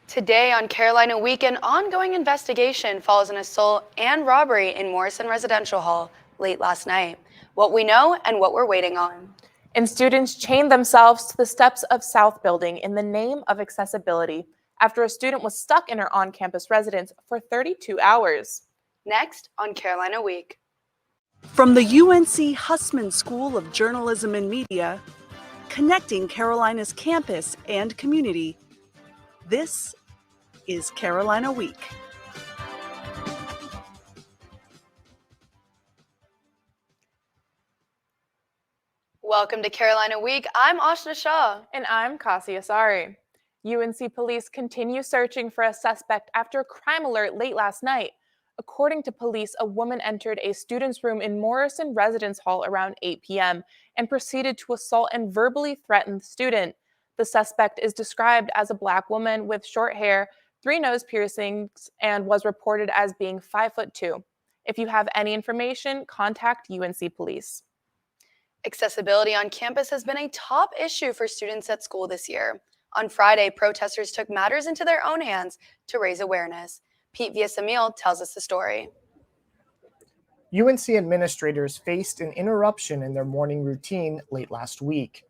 Today on Carolina Week, an ongoing investigation follows an assault and robbery in Morrison Residential Hall late last night. What we know and what we're waiting on. And students chained themselves to the steps of South Building in the name of accessibility after a student was stuck in her on-campus residence for 32 hours. Next on Carolina Week. From the UNC Hussman School of Journalism and Media, connecting Carolina's campus and community, this is Carolina Week. Welcome to Carolina Week. I'm Ashna Shah. And I'm Kasi Asari. UNC police continue searching for a suspect after a crime alert late last night. According to police, a woman entered a student's room in Morrison Residence Hall around 8 p.m. and proceeded to assault and verbally threaten the student. The suspect is described as a Black woman with short hair, 3 nose piercings, and was reported as being 5'2". If you have any information, contact UNC police. Accessibility on campus has been a top issue for students at school this year. On Friday, protesters took matters into their own hands to raise awareness. Pete Villasamil tells us the story. UNC administrators faced an interruption in their morning routine late last week.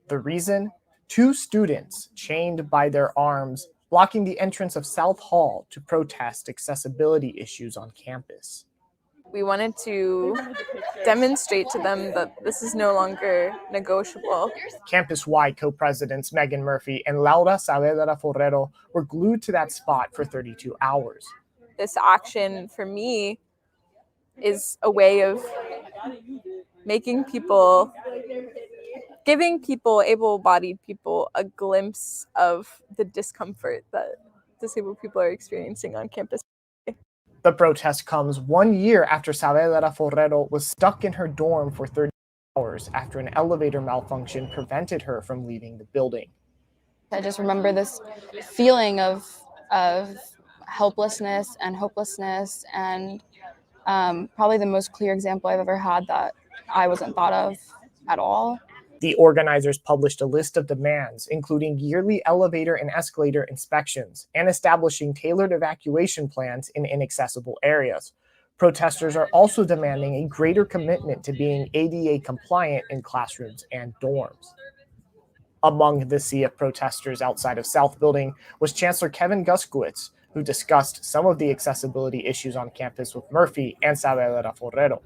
The reason? 2 students chained by their arms blocking the entrance of South Hall to protest accessibility issues on campus. We wanted to demonstrate to them that this is no longer negotiable. Campus-wide co-presidents Megan Murphy and Laura Saavedra Forrero were glued to that spot for 32 hours. This action, for me, is a way of giving people, able-bodied people, a glimpse of the discomfort that disabled people are experiencing on campus. The protest comes 1 year after Saavedra Forrero was stuck in her dorm for 30 hours after an elevator malfunction prevented her from leaving the building. I just remember this feeling of helplessness and hopelessness, and probably the most clear example I've ever had that I wasn't thought of at all. The organizers published a list of demands, including yearly elevator and escalator inspections and establishing tailored evacuation plans in inaccessible areas. Protesters are also demanding a greater commitment to being ADA compliant in classrooms and dorms. Among the sea of protesters outside of South Building was Chancellor Kevin Guskiewicz, who discussed some of the accessibility issues on campus with Murphy and Saavedra Forrero.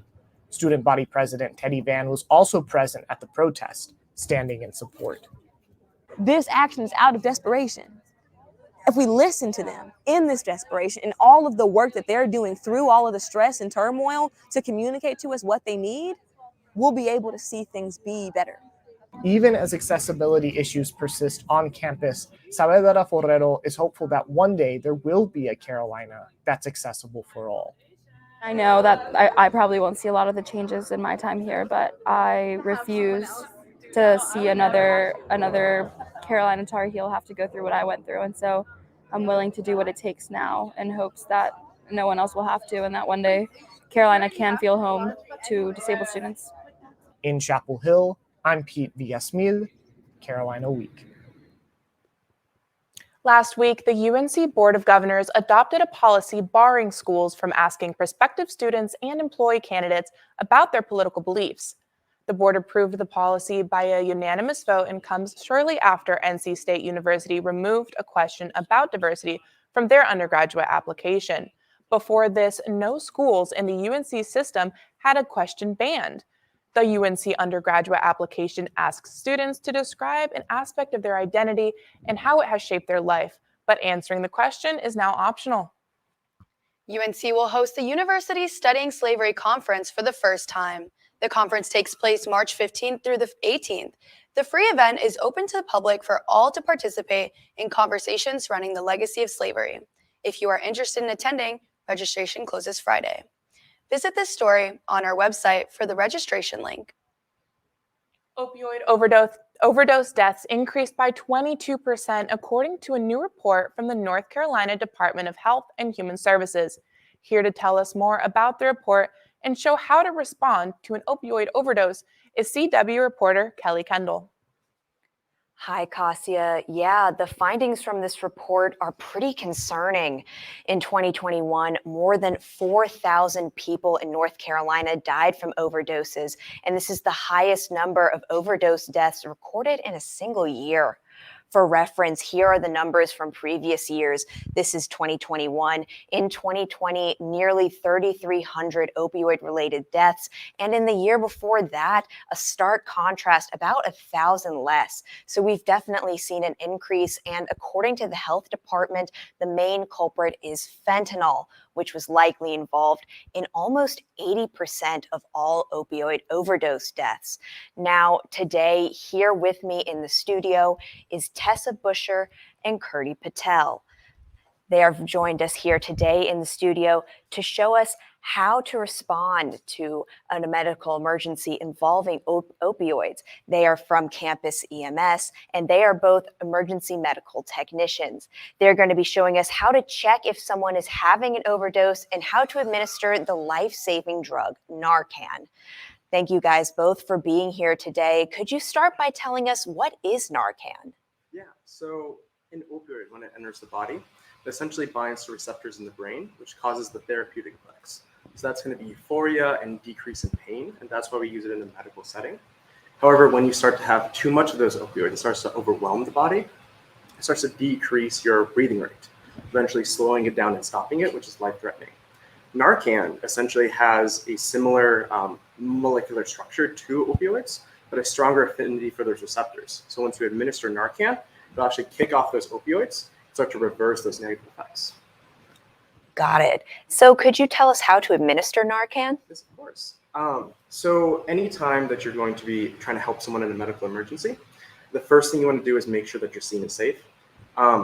Student body president Teddy Van was also present at the protest, standing in support. This action is out of desperation. If we listen to them in this desperation and all of the work that they're doing through all of the stress and turmoil to communicate to us what they need, we'll be able to see things be better. Even as accessibility issues persist on campus, Saavedra Forrero is hopeful that one day there will be a Carolina that's accessible for all. I know that I probably won't see a lot of the changes in my time here, but I refuse to see another Carolina Tar Heel have to go through what I went through. And so I'm willing to do what it takes now in hopes that no one else will have to, and that one day Carolina can feel home to disabled students. In Chapel Hill, I'm Pete Villasamil, Carolina Week. Last week, the UNC Board of Governors adopted a policy barring schools from asking prospective students and employee candidates about their political beliefs. The board approved the policy by a unanimous vote and comes shortly after NC State University removed a question about diversity from their undergraduate application. Before this, no schools in the UNC system had a question banned. The UNC undergraduate application asks students to describe an aspect of their identity and how it has shaped their life, but answering the question is now optional. UNC will host the University Studying Slavery Conference for the first time. The conference takes place March 15th through the 18th. The free event is open to the public for all to participate in conversations surrounding the legacy of slavery. If you are interested in attending, registration closes Friday. Visit this story on our website for the registration link. Opioid overdose deaths increased by 22% according to a new report from the North Carolina Department of Health and Human Services. Here to tell us more about the report and show how to respond to an opioid overdose is CW reporter Kelly Kendall. Hi, Kasia. Yeah, the findings from this report are pretty concerning. In 2021, more than 4,000 people in North Carolina died from overdoses, and this is the highest number of overdose deaths recorded in a single year. For reference, here are the numbers from previous years. This is 2021. In 2020, nearly 3,300 opioid-related deaths, and in the year before that, a stark contrast, about 1,000 less. So we've definitely seen an increase, and according to the health department, the main culprit is fentanyl, which was likely involved in almost 80% of all opioid overdose deaths. Now, today, here with me in the studio is Tessa Busher and Kurti Patel. They have joined us here today in the studio to show us how to respond to a medical emergency involving opioids. They are from Campus EMS, and they are both emergency medical technicians. They're going to be showing us how to check if someone is having an overdose and how to administer the life-saving drug Narcan. Thank you guys both for being here today. Could you start by telling us what is Narcan? Yeah, so an opioid, when it enters the body, it essentially binds to receptors in the brain, which causes the therapeutic effects. So that's going to be euphoria and decrease in pain, and that's why we use it in a medical setting. However, when you start to have too much of those opioids, it starts to overwhelm the body. It starts to decrease your breathing rate, eventually slowing it down and stopping it, which is life-threatening. Narcan essentially has a similar molecular structure to opioids, but a stronger affinity for those receptors. So once you administer Narcan, it'll actually kick off those opioids, start to reverse those negative effects. Got it. So could you tell us how to administer Narcan? Yes, of course. So anytime that you're going to be trying to help someone in a medical emergency, the first thing you want to do is make sure that your scene is safe.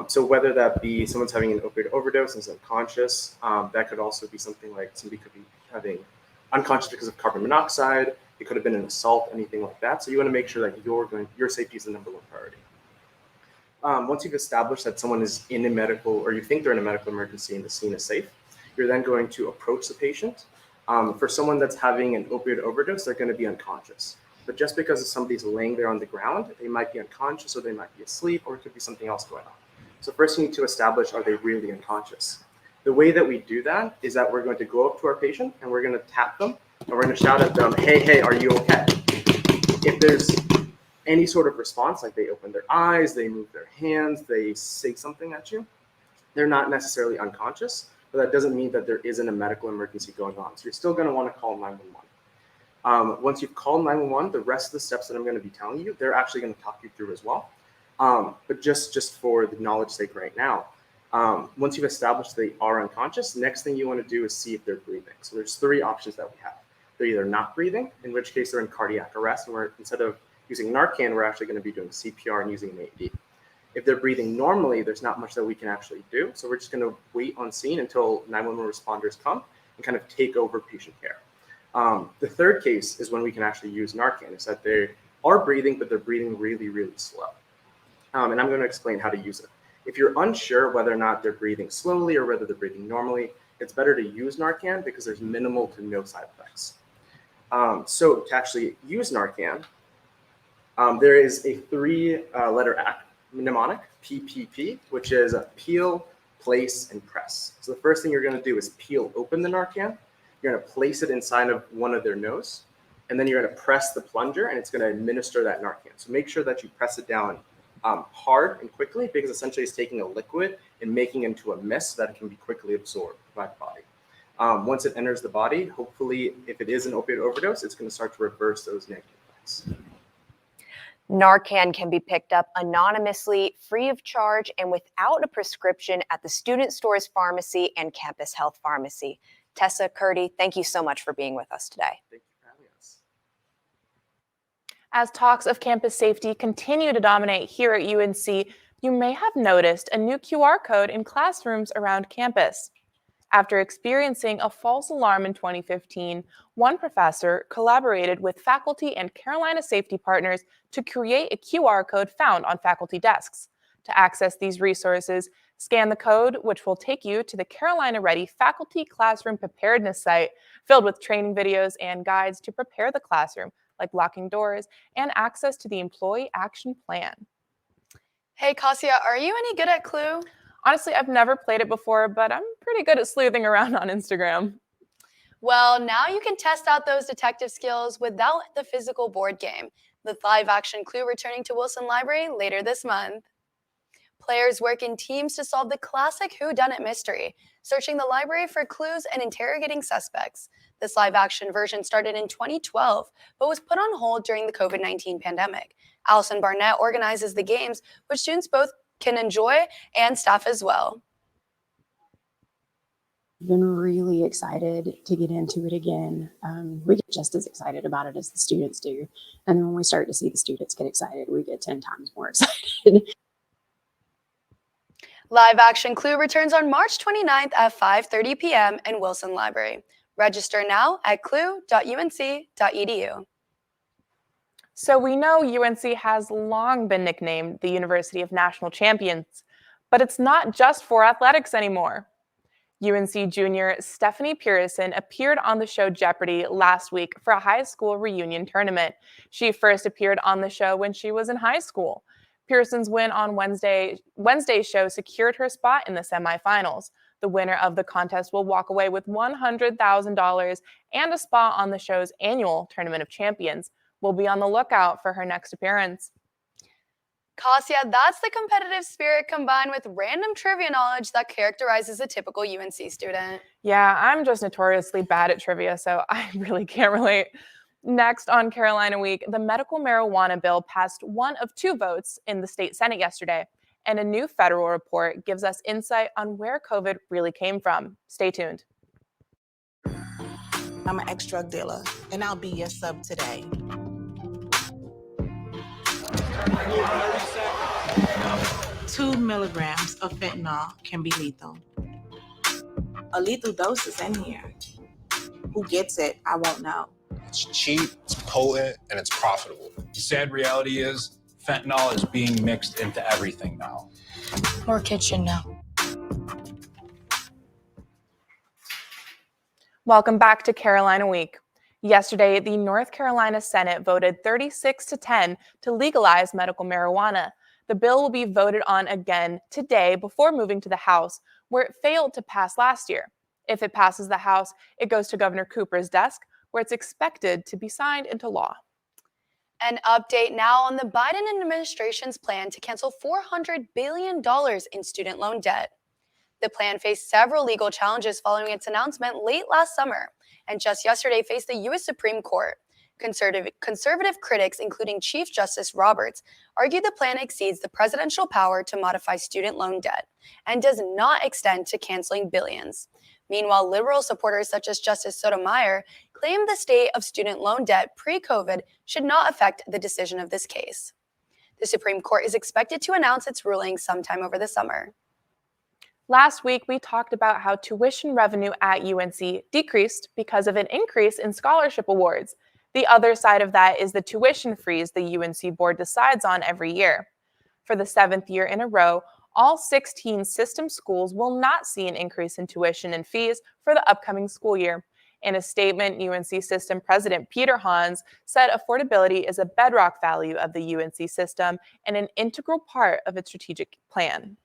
So whether that be someone's having an opioid overdose and is unconscious, that could also be something like somebody could be having unconscious because of carbon monoxide. It could have been an assault, anything like that. So you want to make sure that your safety is the number one priority. Once you've established that someone is in a medical, or you think they're in a medical emergency and the scene is safe, you're then going to approach the patient. For someone that's having an opioid overdose, they're going to be unconscious. But just because somebody's laying there on the ground, they might be unconscious, or they might be asleep, or it could be something else going on. So first you need to establish, are they really unconscious? The way that we do that is that we're going to go up to our patient and we're going to tap them and we're going to shout at them, hey, are you okay? If there's any sort of response, like they open their eyes, they move their hands, they say something at you, they're not necessarily unconscious, but that doesn't mean that there isn't a medical emergency going on. So you're still going to want to call 911. Once you've called 911, the rest of the steps that I'm going to be telling you, they're actually going to talk you through as well. But just for the knowledge sake right now, once you've established they are unconscious, next thing you want to do is see if they're breathing. So there's three options that we have. They're either not breathing, in which case they're in cardiac arrest, and instead of using Narcan, we're actually going to be doing CPR and using an AED. If they're breathing normally, there's not much that we can actually do. So we're just going to wait on scene until 911 responders come and kind of take over patient care. The third case is when we can actually use Narcan. It's that they are breathing, but they're breathing really, really slow. And I'm going to explain how to use it. If you're unsure whether or not they're breathing slowly or whether they're breathing normally, it's better to use Narcan because there's minimal to no side effects. So to actually use Narcan, there is a three-letter mnemonic, PPP, which is peel, place, and press. So the first thing you're going to do is peel open the Narcan. You're going to place it inside of one of their nose, and then you're going to press the plunger, and it's going to administer that Narcan. So make sure that you press it down hard and quickly, because essentially it's taking a liquid and making it into a mist that can be quickly absorbed by the body. Once it enters the body, hopefully, if it is an opioid overdose, it's going to start to reverse those negative effects. Narcan can be picked up anonymously, free of charge, and without a prescription at the Student Stores Pharmacy and Campus Health Pharmacy. Tessa, Kurti, thank you so much for being with us today. Thank you for having us. As talks of campus safety continue to dominate here at UNC, you may have noticed a new QR code in classrooms around campus. After experiencing a false alarm in 2015, one professor collaborated with faculty and Carolina safety partners to create a QR code found on faculty desks. To access these resources, scan the code, which will take you to the Carolina Ready Faculty Classroom Preparedness site, filled with training videos and guides to prepare the classroom, like locking doors and access to the Employee Action Plan. Hey, Kasia, are you any good at Clue? Honestly, I've never played it before, but I'm pretty good at sleuthing around on Instagram. Well, now you can test out those detective skills without the physical board game, with live action Clue returning to Wilson Library later this month. Players work in teams to solve the classic whodunit mystery, searching the library for clues and interrogating suspects. This live action version started in 2012, but was put on hold during the COVID-19 pandemic. Allison Barnett organizes the games, which students both can enjoy and staff as well. Been really excited to get into it again. We get just as excited about it as the students do. And then when we start to see the students get excited, we get 10 times more excited. Live action Clue returns on March 29th at 5:30 p.m. in Wilson Library. Register now at clue.unc.edu. So we know UNC has long been nicknamed the University of National Champions, but it's not just for athletics anymore. UNC junior Stephanie Pearson appeared on the show Jeopardy last week for a high school reunion tournament. She first appeared on the show when she was in high school. Pearson's win on Wednesday's show secured her spot in the semifinals. The winner of the contest will walk away with $100,000 and a spot on the show's annual Tournament of Champions. We'll be on the lookout for her next appearance. Kasia, that's the competitive spirit combined with random trivia knowledge that characterizes a typical UNC student. Yeah, I'm just notoriously bad at trivia, so I really can't relate. Next on Carolina Week, the medical marijuana bill passed one of two votes in the state Senate yesterday, and a new federal report gives us insight on where COVID really came from. Stay tuned. I'm an ex-drug dealer, and I'll be your sub today. 2 milligrams of fentanyl can be lethal. A lethal dose is in here. Who gets it, I won't know. It's cheap, it's potent, and it's profitable. The sad reality is fentanyl is being mixed into everything now. More kitchen now. Welcome back to Carolina Week. Yesterday, the North Carolina Senate voted 36-10 to legalize medical marijuana. The bill will be voted on again today before moving to the House, where it failed to pass last year. If it passes the House, it goes to Governor Cooper's desk, where it's expected to be signed into law. An update now on the Biden administration's plan to cancel $400 billion in student loan debt. The plan faced several legal challenges following its announcement late last summer, and just yesterday faced the U.S. Supreme Court. Conservative critics, including Chief Justice Roberts, argue the plan exceeds the presidential power to modify student loan debt and does not extend to canceling billions. Meanwhile, liberal supporters such as Justice Sotomayor claim the state of student loan debt pre-COVID should not affect the decision of this case. The Supreme Court is expected to announce its ruling sometime over the summer. Last week, we talked about how tuition revenue at UNC decreased because of an increase in scholarship awards. The other side of that is the tuition freeze the UNC board decides on every year. For the 7th year in a row, all 16 system schools will not see an increase in tuition and fees for the upcoming school year. In a statement, UNC System President Peter Hans said affordability is a bedrock value of the UNC system and an integral part of its strategic plan.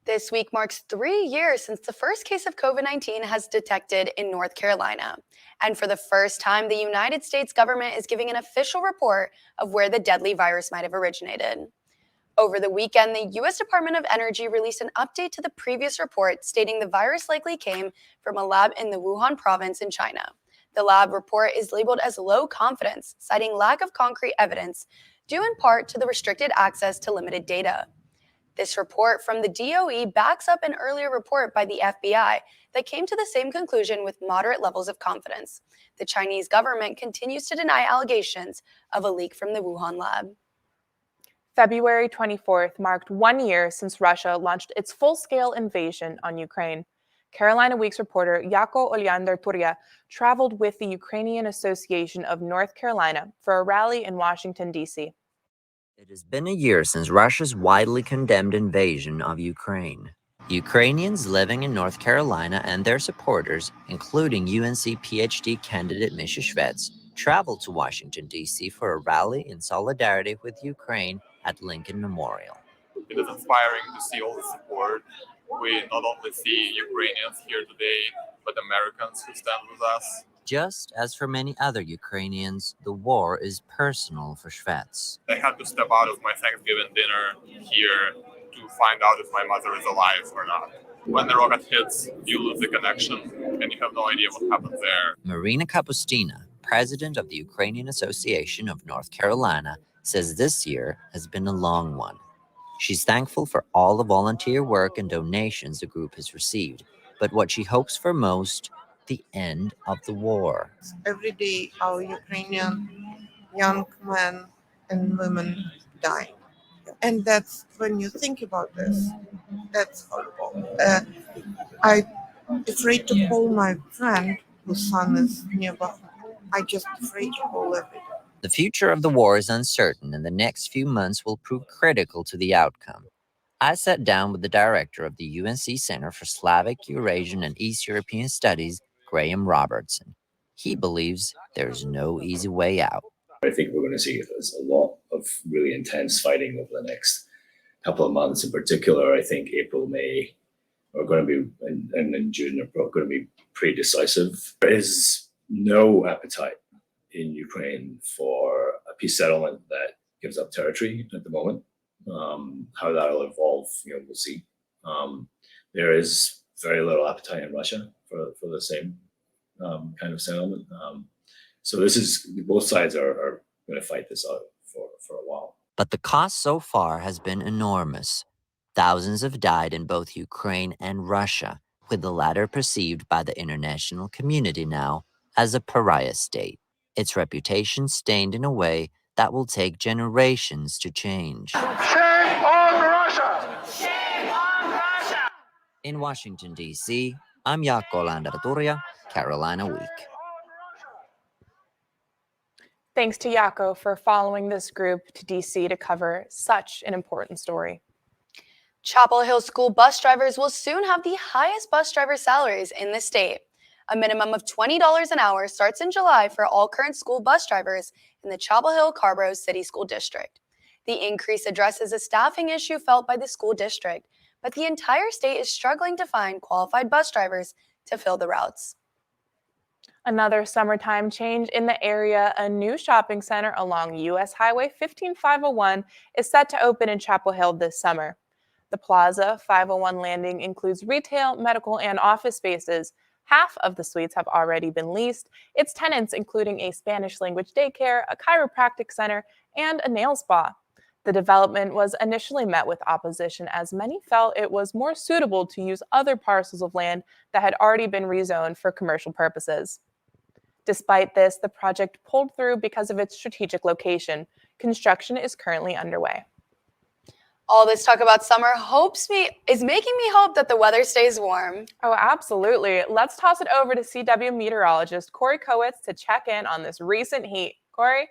This week marks 3 years since the first case of COVID-19 has detected in North Carolina. And for the first time, the United States government is giving an official report of where the deadly virus might have originated. Over the weekend, the U.S. Department of Energy released an update to the previous report stating the virus likely came from a lab in the Wuhan province in China. The lab report is labeled as low confidence, citing lack of concrete evidence, due in part to the restricted access to limited data. This report from the DOE backs up an earlier report by the FBI that came to the same conclusion with moderate levels of confidence. The Chinese government continues to deny allegations of a leak from the Wuhan lab. February 24th marked 1 year since Russia launched its full-scale invasion on Ukraine. Carolina Week's reporter Yako Olyandarturia traveled with the Ukrainian Association of North Carolina for a rally in Washington, D.C. It has been a year since Russia's widely condemned invasion of Ukraine. Ukrainians living in North Carolina and their supporters, including UNC PhD candidate Misha Shvets, traveled to Washington, D.C. for a rally in solidarity with Ukraine at Lincoln Memorial. It is inspiring to see all the support. We not only see Ukrainians here today, but Americans who stand with us. Just as for many other Ukrainians, the war is personal for Shvets. I had to step out of my Thanksgiving dinner here to find out if my mother is alive or not. When the rocket hits, you lose the connection, and you have no idea what happens there. Marina Kapustina, president of the Ukrainian Association of North Carolina, says this year has been a long one. She's thankful for all the volunteer work and donations the group has received, but what she hopes for most, the end of the war. Every day, our Ukrainian young men and women die. And that's, when you think about this, that's horrible. I'm afraid to call my friend whose son is nearby. I just afraid to call every day. The future of the war is uncertain, and the next few months will prove critical to the outcome. I sat down with the director of the UNC Center for Slavic, Eurasian, and East European Studies, Graham Robertson. He believes there's no easy way out. I think we're going to see a lot of really intense fighting over the next couple of months. In particular, I think April, May are going to be, and June are going to be pretty decisive. There is no appetite in Ukraine for a peace settlement that gives up territory at the moment. How that'll evolve, we'll see. There is very little appetite in Russia for the same kind of settlement. So this is, both sides are going to fight this out for a while. But the cost so far has been enormous. Thousands have died in both Ukraine and Russia, with the latter perceived by the international community now as a pariah state. Its reputation stained in a way that will take generations to change. Shame on Russia! Shame on Russia! In Washington, D.C., I'm Jaakko Landarturia, Carolina Week. Thanks to Jaakko for following this group to DC to cover such an important story. Chapel Hill school bus drivers will soon have the highest bus driver salaries in the state. A minimum of $20 an hour starts in July for all current school bus drivers in the Chapel Hill-Carborough City School District. The increase addresses a staffing issue felt by the school district, but the entire state is struggling to find qualified bus drivers to fill the routes. Another summertime change in the area, a new shopping center along U.S. Highway 15501 is set to open in Chapel Hill this summer. The Plaza 501 landing includes retail, medical, and office spaces. Half of the suites have already been leased. Its tenants including a Spanish language daycare, a chiropractic center, and a nail spa. The development was initially met with opposition as many felt it was more suitable to use other parcels of land that had already been rezoned for commercial purposes. Despite this, the project pulled through because of its strategic location. Construction is currently underway. All this talk about summer is making me hope that the weather stays warm. Oh, absolutely. Let's toss it over to CW meteorologist Corey Kowitz to check in on this recent heat. Corey?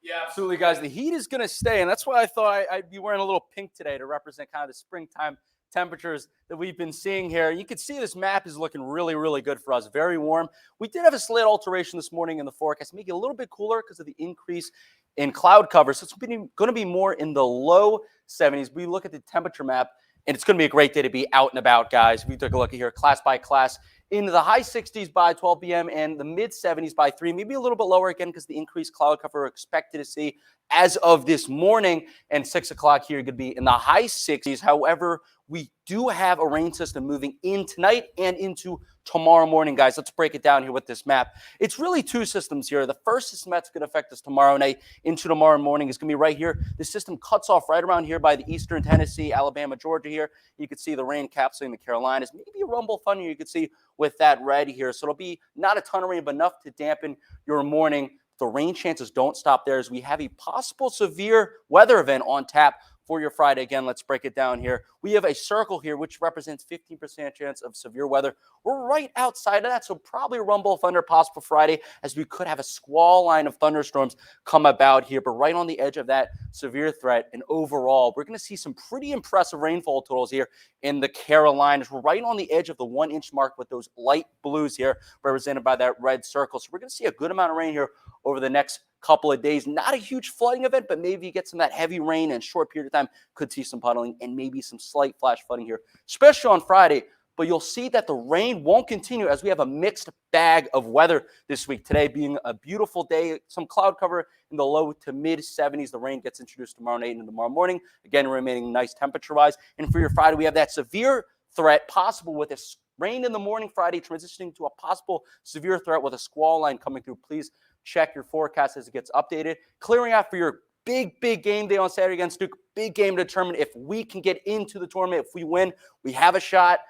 Yeah, absolutely, guys. The heat is going to stay, and that's why I thought I'd be wearing a little pink today to represent kind of the springtime temperatures that we've been seeing here. You can see this map is looking really, really good for us. Very warm. We did have a slight alteration this morning in the forecast, making it a little bit cooler because of the increase in cloud cover. So it's going to be more in the low 70s. We look at the temperature map, and it's going to be a great day to be out and about, guys. We took a look at here, class by class, into the high 60s by 12 p.m. and the mid 70s by 3, maybe a little bit lower again because the increased cloud cover we're expected to see as of this morning. And 6 o'clock here, going to be in the high 60s. However, we do have a rain system moving in tonight and into tomorrow morning, guys. Let's break it down here with this map. It's really two systems here. The first system that's going to affect us tomorrow night into tomorrow morning is going to be right here. The system cuts off right around here by the eastern Tennessee, Alabama, Georgia here. You can see the rain capsuling the Carolinas. Maybe a rumble thunder you can see with that red here. So it'll be not a ton of rain, but enough to dampen your morning. The rain chances don't stop there as we have a possible severe weather event on tap for your Friday. Again, let's break it down here. We have a circle here, which represents 15% chance of severe weather. We're right outside of that, so probably a rumble of thunder possible Friday, as we could have a squall line of thunderstorms come about here, but right on the edge of that severe threat. And overall, we're going to see some pretty impressive rainfall totals here in the Carolinas. We're right on the edge of the 1-inch mark with those light blues here, represented by that red circle. So we're going to see a good amount of rain here over the next couple of days. Not a huge flooding event, but maybe you get some of that heavy rain in a short period of time. Could see some puddling and maybe some slight flash flooding here, especially on Friday. But you'll see that the rain won't continue as we have a mixed bag of weather this week. Today being a beautiful day, some cloud cover in the low to mid 70s. The rain gets introduced tomorrow night and tomorrow morning. Again, remaining nice temperature-wise. And for your Friday, we have that severe threat possible with a rain in the morning Friday, transitioning to a possible severe threat with a squall line coming through. Please check your forecast as it gets updated. Clearing out for your big game day on Saturday against Duke. Big game to determine if we can get into the tournament. If we win, we have a shot.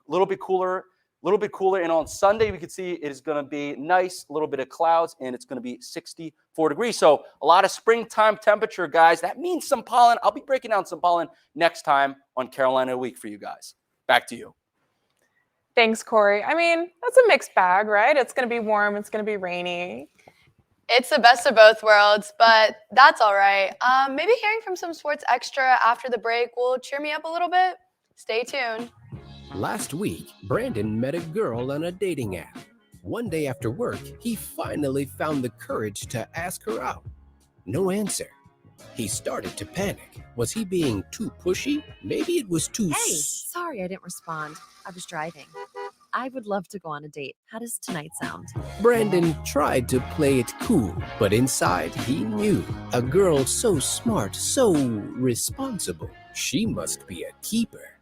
A little bit cooler. And on Sunday, we can see it is going to be nice, a little bit of clouds, and it's going to be 64 degrees. So a lot of springtime temperature, guys. That means some pollen. I'll be breaking down some pollen next time on Carolina Week for you guys. Back to you. Thanks, Corey. I mean, that's a mixed bag, right? It's going to be warm. It's going to be rainy. It's the best of both worlds, but that's all right. Maybe hearing from some sports extra after the break will cheer me up a little bit. Stay tuned. Last week, Brandon met a girl on a dating app. One day after work, he finally found the courage to ask her out. No answer. He started to panic. Was he being too pushy? Maybe it was too... Hey, sorry I didn't respond. I was driving. I would love to go on a date. How does tonight sound? Brandon tried to play it cool, but inside he knew a girl so smart, so responsible. She must be a keeper.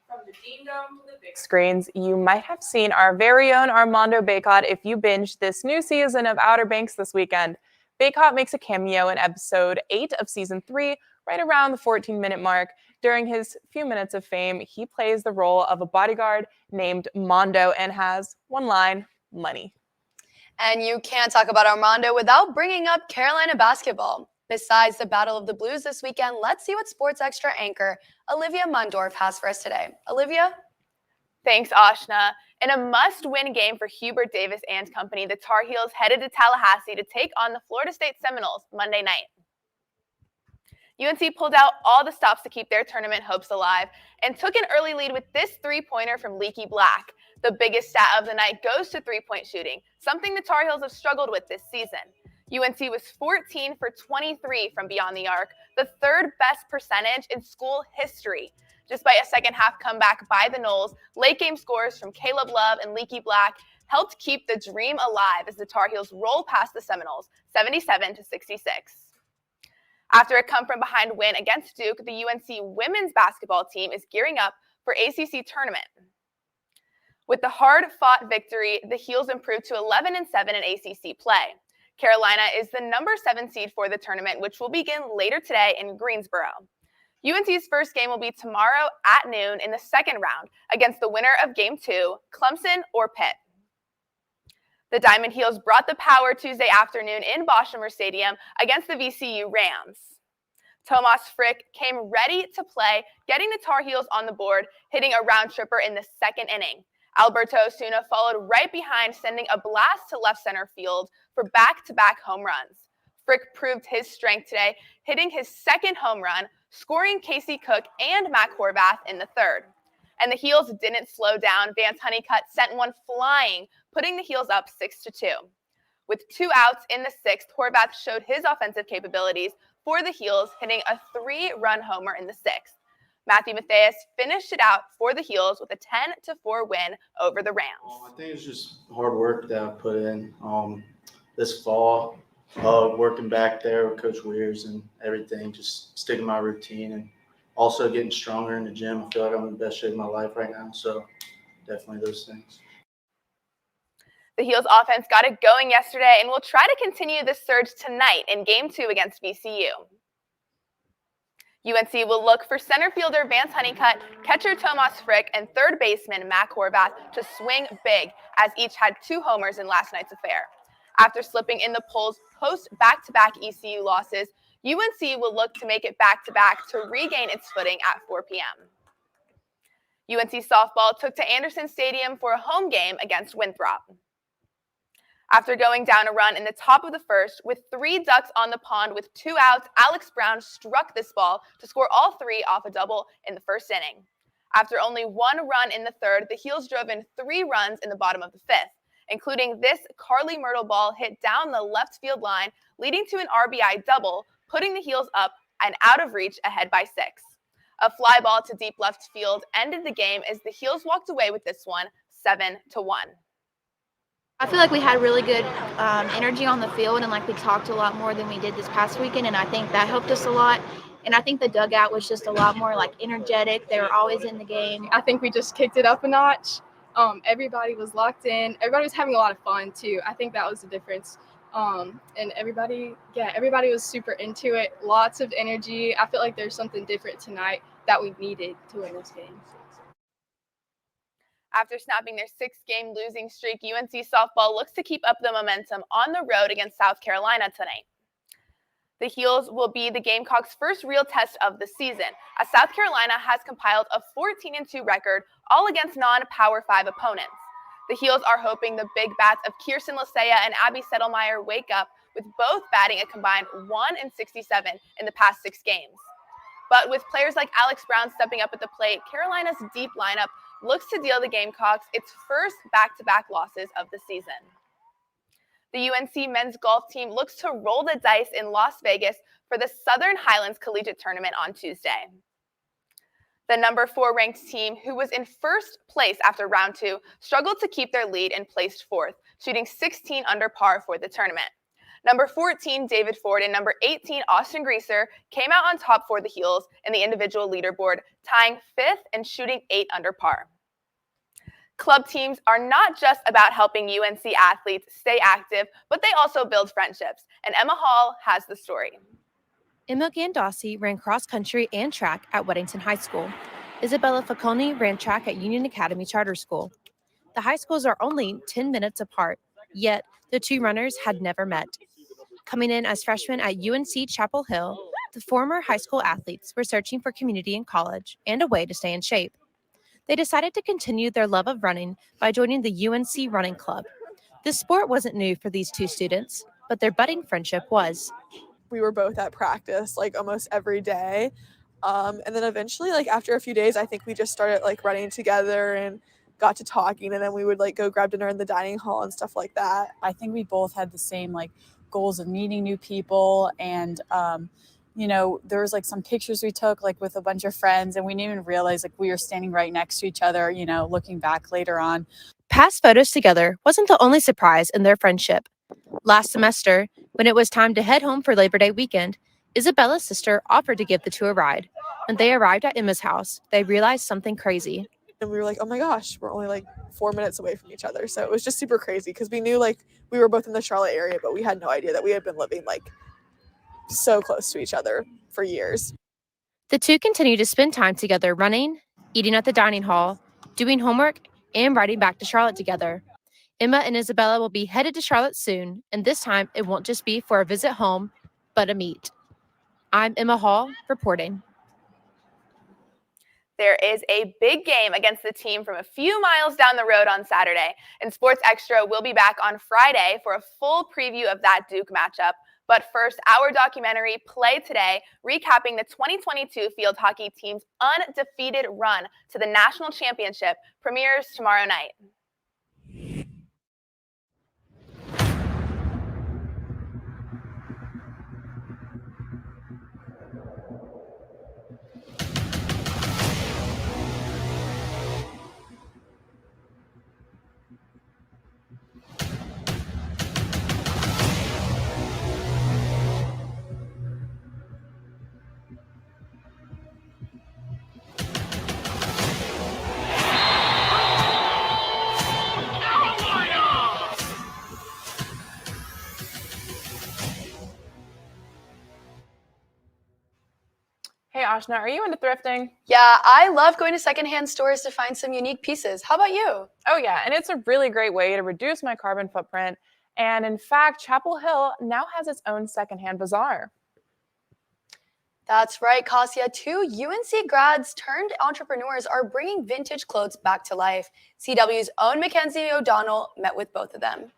From the Dean Dome to the big screens, you might have seen our very own Armando Bacot if you binged this new season of Outer Banks this weekend. Bacot makes a cameo in episode 8 of season 3, right around the 14-minute mark. During his few minutes of fame, he plays the role of a bodyguard named Mondo and has one line, money. And you can't talk about Armando without bringing up Carolina basketball. Besides the Battle of the Blues this weekend, let's see what Sports Extra anchor Olivia Mundorf has for us today. Olivia? Thanks, Ashna. In a must-win game for Hubert Davis and company, the Tar Heels headed to Tallahassee to take on the Florida State Seminoles Monday night. UNC pulled out all the stops to keep their tournament hopes alive and took an early lead with this three-pointer from Leaky Black. The biggest stat of the night goes to three-point shooting, something the Tar Heels have struggled with this season. UNC was 14 for 23 from beyond the arc, the third best percentage in school history. Despite a second-half comeback by the Noles, late-game scores from Caleb Love and Leaky Black helped keep the dream alive as the Tar Heels roll past the Seminoles, 77-66. After a come-from-behind win against Duke, the UNC women's basketball team is gearing up for ACC tournament. With the hard-fought victory, the Heels improved to 11-7 in ACC play. Carolina is the number 7 seed for the tournament, which will begin later today in Greensboro. UNC's first game will be tomorrow at noon in the second round against the winner of Game 2, Clemson or Pitt. The Diamond Heels brought the power Tuesday afternoon in Boshamer Stadium against the VCU Rams. Tomas Frick came ready to play, getting the Tar Heels on the board, hitting a round tripper in the second inning. Alberto Osuna followed right behind, sending a blast to left center field for back-to-back home runs. Frick proved his strength today, hitting his second home run, scoring Casey Cook and Matt Horvath in the third. And the Heels didn't slow down. Vance Honeycutt sent one flying, putting the Heels up 6-2. With 2 outs in the 6th, Horvath showed his offensive capabilities for the Heels, hitting a 3-run homer in the 6th. Matthew Matthias finished it out for the Heels with a 10-4 win over the Rams. I think it's just hard work that I put in this fall, working back there with Coach Weirs and everything, just sticking to my routine and also getting stronger in the gym. I feel like I'm in the best shape of my life right now, so definitely those things. The Heels offense got it going yesterday and will try to continue this surge tonight in Game 2 against VCU. UNC will look for center fielder Vance Honeycutt, catcher Tomas Frick, and third baseman Matt Horvath to swing big, as each had 2 homers in last night's affair. After slipping in the polls post back-to-back ECU losses, UNC will look to make it back-to-back to regain its footing at 4 p.m. UNC softball took to Anderson Stadium for a home game against Winthrop. After going down a run in the top of the first, with 3 ducks on the pond with 2 outs, Alex Brown struck this ball to score all 3 off a double in the first inning. After only 1 run in the third, the Heels drove in 3 runs in the bottom of the 5th. including this Carly Myrtle ball hit down the left field line, leading to an RBI double, putting the Heels up and out of reach ahead by 6. A fly ball to deep left field ended the game as the Heels walked away with this one 7-1. I feel like we had really good energy on the field, and like we talked a lot more than we did this past weekend, and I think that helped us a lot. And I think the dugout was just a lot more like energetic. They were always in the game. I think we just kicked it up a notch. Everybody was locked in. Everybody was having a lot of fun too. I think that was the difference. And everybody was super into it. Lots of energy. I feel like there's something different tonight that we needed to win this game. After snapping their 6-game losing streak, UNC softball looks to keep up the momentum on the road against South Carolina tonight. The Heels will be the Gamecocks' first real test of the season, as South Carolina has compiled a 14-2 record, all against non-Power 5 opponents. The Heels are hoping the big bats of Kirsten Lisea and Abby Settlemeyer wake up, with both batting a combined 1-67 in the past 6 games. But with players like Alex Brown stepping up at the plate, Carolina's deep lineup looks to deal the Gamecocks its first back-to-back losses of the season. The UNC men's golf team looks to roll the dice in Las Vegas for the Southern Highlands Collegiate Tournament on Tuesday. The number 4 ranked team, who was in first place after round 2, struggled to keep their lead and placed 4th, shooting 16 under par for the tournament. Number 14, David Ford, and number 18, Austin Greaser, came out on top for the Heels in the individual leaderboard, tying 5th and shooting 8 under par. Club teams are not just about helping UNC athletes stay active, but they also build friendships, and Emma Hall has the story. Emma Gandossi ran cross country and track at Weddington High School. Isabella Falcone ran track at Union Academy Charter School. The high schools are only 10 minutes apart, yet the 2 runners had never met. Coming in as freshmen at UNC Chapel Hill, the former high school athletes were searching for community in college and a way to stay in shape. They decided to continue their love of running by joining the UNC Running Club. This sport wasn't new for these 2 students, but their budding friendship was. We were both at practice like almost every day. And then eventually, like after a few days, I think we just started like running together and got to talking, and then we would like go grab dinner in the dining hall and stuff like that. I think we both had the same like goals of meeting new people, and you know, there was like some pictures we took like with a bunch of friends, and we didn't even realize like we were standing right next to each other, you know, looking back later on. Past photos together wasn't the only surprise in their friendship. Last semester, when it was time to head home for Labor Day weekend, Isabella's sister offered to give the 2 a ride. When they arrived at Emma's house, they realized something crazy. And we were like, oh my gosh, we're only like 4 minutes away from each other. So it was just super crazy because we knew like we were both in the Charlotte area, but we had no idea that we had been living like so close to each other for years. The 2 continued to spend time together running, eating at the dining hall, doing homework, and riding back to Charlotte together. Emma and Isabella will be headed to Charlotte soon, and this time it won't just be for a visit home, but a meet. I'm Emma Hall, reporting. There is a big game against the team from a few miles down the road on Saturday, and Sports Extra will be back on Friday for a full preview of that Duke matchup. But first, our documentary, Play Today, recapping the 2022 field hockey team's undefeated run to the national championship, premieres tomorrow night. Hey, Ashna, are you into thrifting? Yeah, I love going to secondhand stores to find some unique pieces. How about you? Oh yeah, and it's a really great way to reduce my carbon footprint. And in fact, Chapel Hill now has its own secondhand bazaar. That's right, Kasia. 2 UNC grads turned entrepreneurs are bringing vintage clothes back to life. CW's own Mackenzie O'Donnell met with both of them.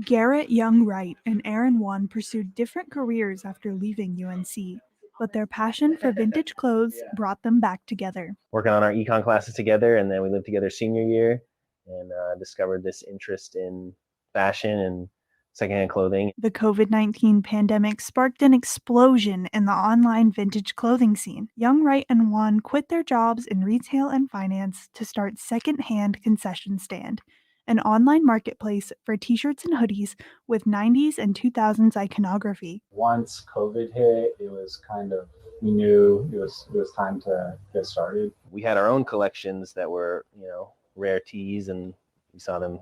Garrett Young Wright and Aaron Wan pursued different careers after leaving UNC, but their passion for vintage clothes brought them back together. Working on our econ classes together, and then we lived together senior year. and discovered this interest in fashion and secondhand clothing. The COVID-19 pandemic sparked an explosion in the online vintage clothing scene. Young, Wright, and Juan quit their jobs in retail and finance to start Secondhand Concession Stand, an online marketplace for t-shirts and hoodies with 90s and 2000s iconography. Once COVID hit, it was kind of, we knew it was time to get started. We had our own collections that were, rare tees, and we saw them,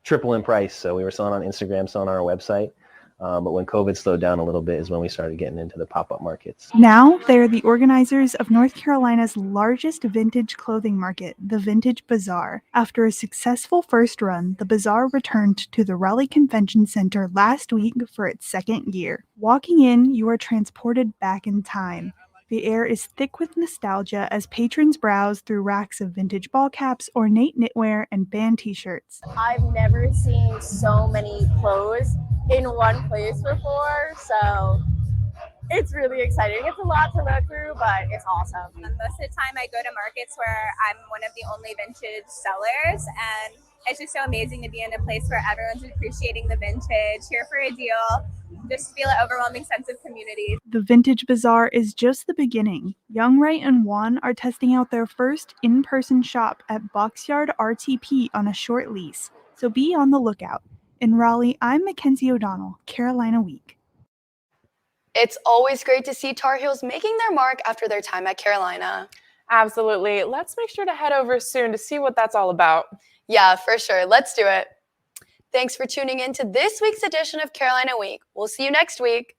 triple in price. So we were selling on Instagram, selling on our website. But when COVID slowed down a little bit is when we started getting into the pop-up markets. Now, they are the organizers of North Carolina's largest vintage clothing market, the Vintage Bazaar. After a successful first run, the bazaar returned to the Raleigh Convention Center last week for its second year. Walking in, you are transported back in time. The air is thick with nostalgia as patrons browse through racks of vintage ball caps, ornate knitwear, and band t-shirts. I've never seen so many clothes in one place before, so it's really exciting. It's a lot to look through, but it's awesome. Most of the time I go to markets where I'm one of the only vintage sellers, and it's just so amazing to be in a place where everyone's appreciating the vintage, here for a deal, just feel an overwhelming sense of community. The Vintage Bazaar is just the beginning. Young, Wright, and Juan are testing out their first in-person shop at Boxyard RTP on a short lease, so be on the lookout. In Raleigh, I'm Mackenzie O'Donnell, Carolina Week. It's always great to see Tar Heels making their mark after their time at Carolina. Absolutely. Let's make sure to head over soon to see what that's all about. Yeah, for sure. Let's do it. Thanks for tuning in to this week's edition of Carolina Week. We'll see you next week.